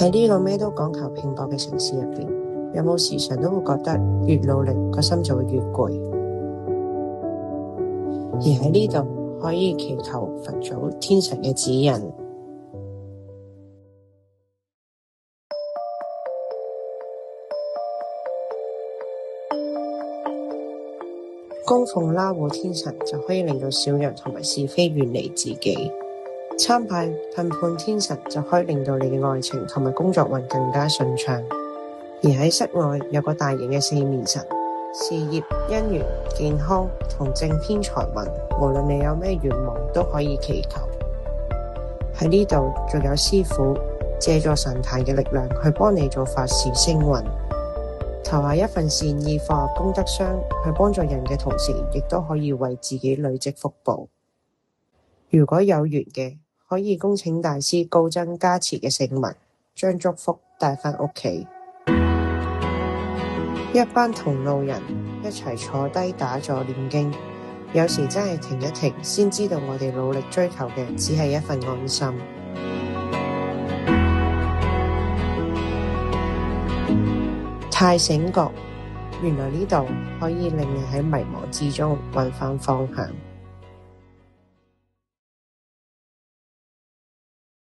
喺呢個咩都講求拼搏嘅城市入邊，有冇時常都會覺得越努力個心就會越攰？而喺呢度可以祈求佛祖天神嘅指引。供奉拉護天神就可以令到小人同埋是非遠離自己。參拜噴判天神就可以令到你嘅愛情同埋工作運更加順暢。而喺室外有個大型嘅四面神，事業、姻緣、健康同正偏財運，無論你有咩願望都可以祈求。喺呢度仲有師傅借助神壇嘅力量去幫你做法事升運，投下一份善意放入功德箱，去幫助人嘅同時，亦都可以為自己累積福報。如果有緣嘅，可以恭請大師高僧加持嘅聖物，將祝福帶返屋企。一班同路人一齊坐低打坐念經，有時真係停一停，先知道我哋努力追求嘅只係一份安心。太醒覺，原來呢度可以令你喺迷茫之中揾返方向。